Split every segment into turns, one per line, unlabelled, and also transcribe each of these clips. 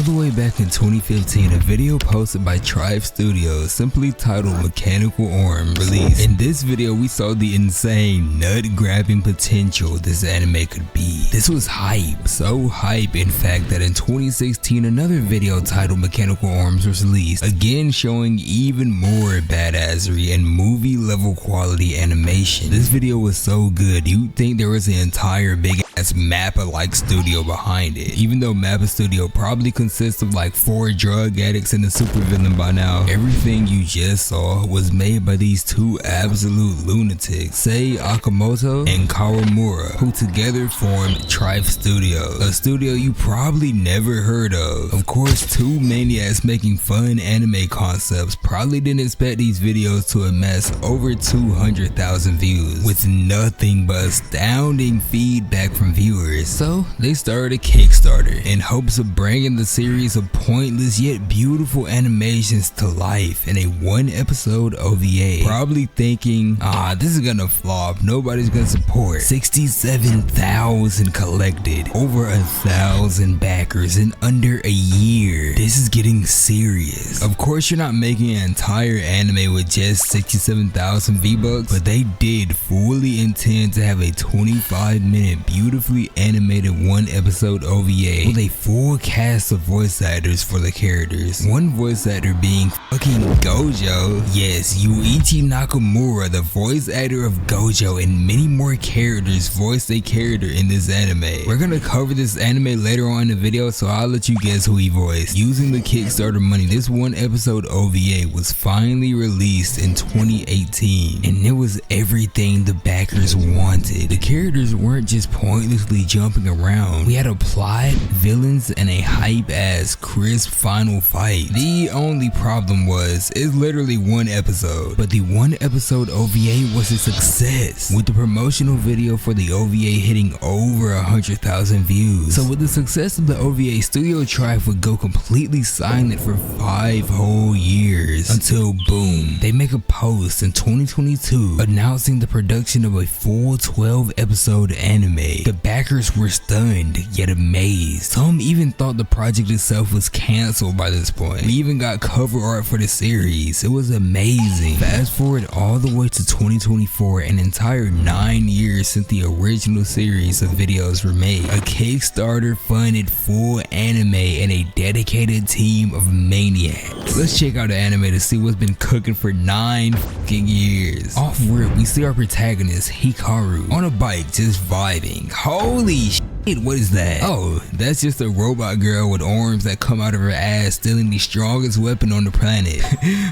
the way back in 2015, a video posted by TriF Studio simply titled Mechanical Arms released. In this video, we saw the insane nut-grabbing potential this anime could be. This was hype, so hype in fact that in 2016 another video titled Mechanical Arms was released, again showing even more badassery and movie level quality animation. This video was so good, you'd think there was an entire big ass Mappa-like studio behind it. Even though Mappa Studio probably consists of like 4 drug addicts and a supervillain by now, everything you just saw was made by these two absolute lunatics, Sei Akamoto and Kawamura, who together formed TriF Studio, a studio you probably never heard of. Of course, two maniacs making fun anime concepts probably didn't expect these videos to amass over 200,000 views with nothing but astounding feedback from viewers, so they started a Kickstarter in hopes of bringing the series of pointless yet beautiful animations to life in a 1-episode OVA. Probably thinking, this is gonna flop, nobody's gonna support. 67,000 collected, over 1,000 backers in under a year. This is getting serious. Of course, you're not making an entire anime with just 67,000 V-Bucks, but they did fully intend to have a 25-minute beautifully animated 1-episode OVA with a full cast of voice actors for the characters. One voice actor being fucking Gojo. Yes, Yuichi Nakamura, the voice actor of Gojo, and many more characters voiced a character in this anime. We're gonna cover this anime later on in the video, so I'll let you guess who he voiced. Using the Kickstarter money, this 1-episode OVA was finally released in 2018, and it was everything the backers wanted. The characters weren't just pointlessly jumping around. We had a plot, villains, and a hype-ass crisp final fight. The only problem was, it's literally 1 episode, but the 1-episode OVA was a success, with the promotional video for the OVA hitting over 100,000 views. So with the success of the OVA, Studio TriF would go completely silent for 5 whole years, until boom, they make a post in 2022 announcing the production of a full 12-episode anime. The backers were stunned, yet amazed. Some even thought the project itself was cancelled by this point. We even got cover art for the series. It was amazing. Fast forward all the way to 2024, an entire 9 years since the original series of videos were made. A Kickstarter funded full anime and a dedicated team of maniacs. Let's check out the anime to see what's been cooking for 9 fucking years. Off rip, we see our protagonist Hikaru on a bike just vibing. Holy shit, what is that? Oh, that's just a robot girl with arms that come out of her ass stealing the strongest weapon on the planet.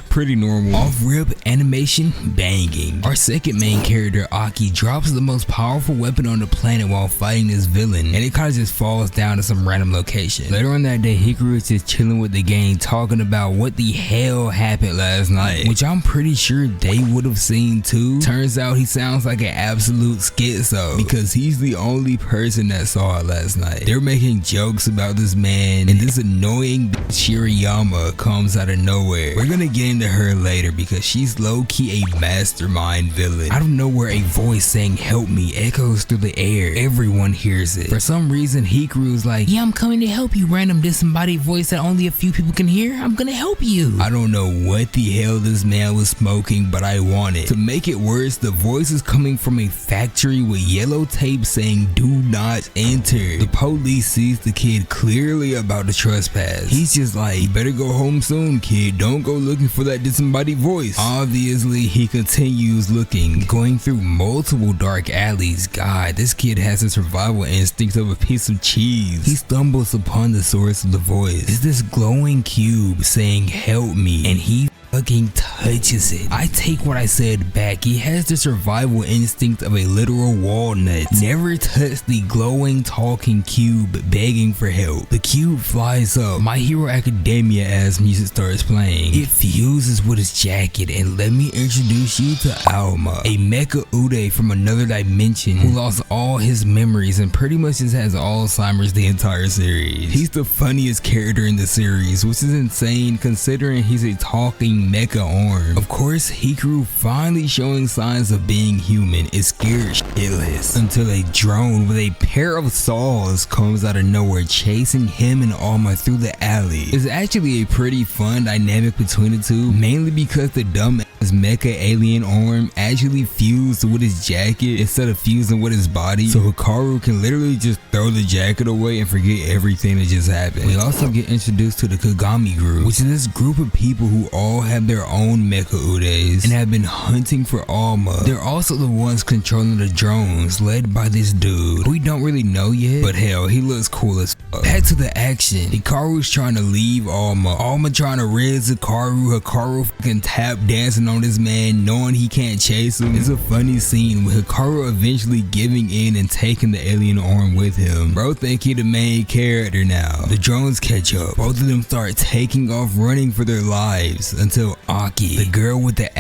Pretty normal. Off rip, animation banging. Our second main character, Aki, drops the most powerful weapon on the planet while fighting this villain, and it kind of just falls down to some random location. Later on that day, Hikaru is just chilling with the gang talking about what the hell happened last night, which I'm pretty sure they would have seen too. Turns out he sounds like an absolute schizo, because he's the only person that saw it last night. They're making jokes about this man, and this annoying bitch Shirayama comes out of nowhere. We're gonna get into her later because she's low-key a mastermind villain. Out of nowhere, a voice saying "help me" echoes through the air. Everyone hears it. For some reason, Hikaru's like, "Yeah, I'm coming to help you," random disembodied voice that only a few people can hear. "I'm gonna help you." I don't know what the hell this man was smoking, but I want it. To make it worse, the voice is coming from a factory with yellow tape saying "do not enter." The police sees the kid clearly about to trespass. He's just like, "You better go home soon, kid. Don't go looking for that disembodied voice." Obviously, he continues looking, going through multiple dark alleys. God, this kid has the survival instinct of a piece of cheese. He stumbles upon the source of the voice. It's this glowing cube saying "help me," and he fucking touches it. I take what I said back. He has the survival instinct of a literal walnut. Never touch the glowing talking cube begging for help. The cube flies up. My Hero Academia as music starts playing. It fuses with his jacket, and let me introduce you to Alma, a Mecha Ude from another dimension who lost all his memories and pretty much just has Alzheimer's the entire series. He's the funniest character in the series, which is insane considering he's a talking Mecha arm. Of course, Hikaru, finally showing signs of being human, is scared shitless until a drone with a pair of saws comes out of nowhere chasing him and Alma through the alley. It's actually a pretty fun dynamic between the two, mainly because the dumbass mecha alien arm actually fused with his jacket instead of fusing with his body, so Karu can literally just throw the jacket away and forget everything that just happened. We also get introduced to the Kagami group, which is this group of people who all have their own mecha udes and have been hunting for Alma. They're also the ones controlling the drones, led by this dude we don't really know yet, but hell, he looks cool as fuck. Back to the action. Hikaru's trying to leave Alma trying to res Hikaru fucking tap dancing on this man, knowing he can't chase him. It's a funny scene with Hikaru eventually giving in and taking the alien arm with him. Bro think he the main character now. The drones catch up. Both of them start taking off running for their lives until Aki, the girl with the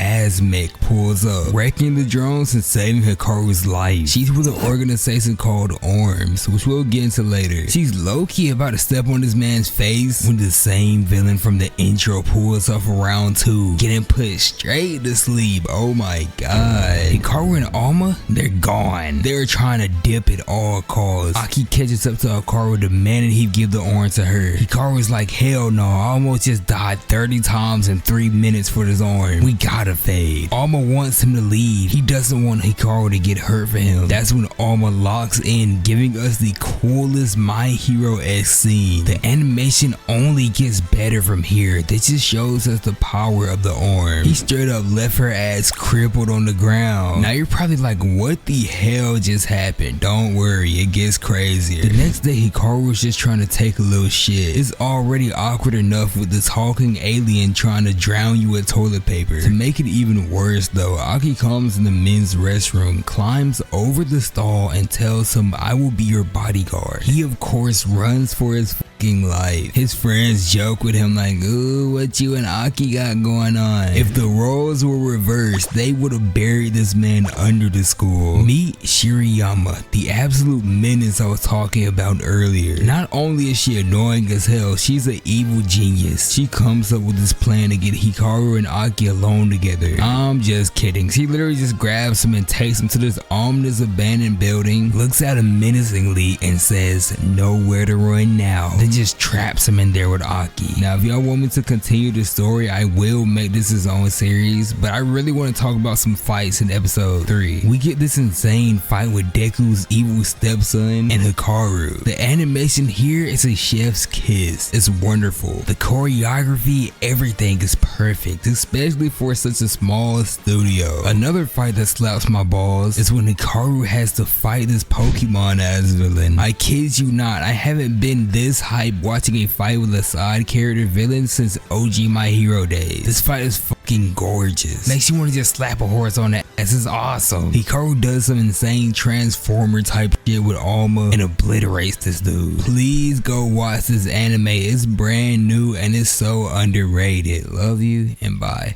mech, pulls up, wrecking the drones and saving Hikaru's life. She's with an organization called Arms, which we'll get into later. She's low-key about to step on this man's face when the same villain from the intro pulls up for round 2, getting put straight to sleep. Oh my god. Hikaru and Alma, they're gone. They're trying to dip at all costs. Aki catches up to Hikaru, demanding he give the arm to her. Hikaru's like, hell no, I almost just died 30 times in 3 minutes for this arm. We gotta fade. Alma wants him to leave. He doesn't want Hikaru to get hurt for him. That's when Alma locks in, giving us the coolest My Hero-esque scene. The animation only gets better from here. This just shows us the power of the arm. He straight up left her ass crippled on the ground. Now you're probably like, what the hell just happened? Don't worry, it gets crazier. The next day, Hikaru was just trying to take a little shit. It's already awkward enough with this talking alien trying to drown you with toilet paper. To make it even worse though, Aki comes in the men's restroom, climbs over the stall and tells him, I will be your bodyguard. He of course runs for his fucking life. His friends joke with him like, ooh, what you and Aki got going on? If the roles were reversed, they would have buried this man under the school. Meet Shiriyama, the absolute menace I was talking about earlier. Not only is she annoying as hell, she's an evil genius. She comes up with this plan to get Hikaru and Aki alone together. I'm just kidding. She literally just grabs him and takes him to this ominous abandoned building, looks at him menacingly and says, nowhere to run now. Then just traps him in there with Aki. Now if y'all want me to continue the story, I will make this his own series, but I really want to talk about some fights in episode 3. We get this insane fight with Deku's evil stepson and Hikaru. The animation here is a chef's kiss. It's wonderful. The choreography, everything is perfect, especially for such a small studio. Another fight that slaps my balls is when Hikaru has to fight this Pokemon as villain. I kid you not, I haven't been this hyped watching a fight with a side character villain since OG My Hero days. This fight is fucking gorgeous. Makes you want to just slap a horse on the ass. It's awesome. Hikaru does some insane Transformer type shit with Alma and obliterates this dude. Please go watch this anime. It's brand new and it's so underrated. Love you and bye.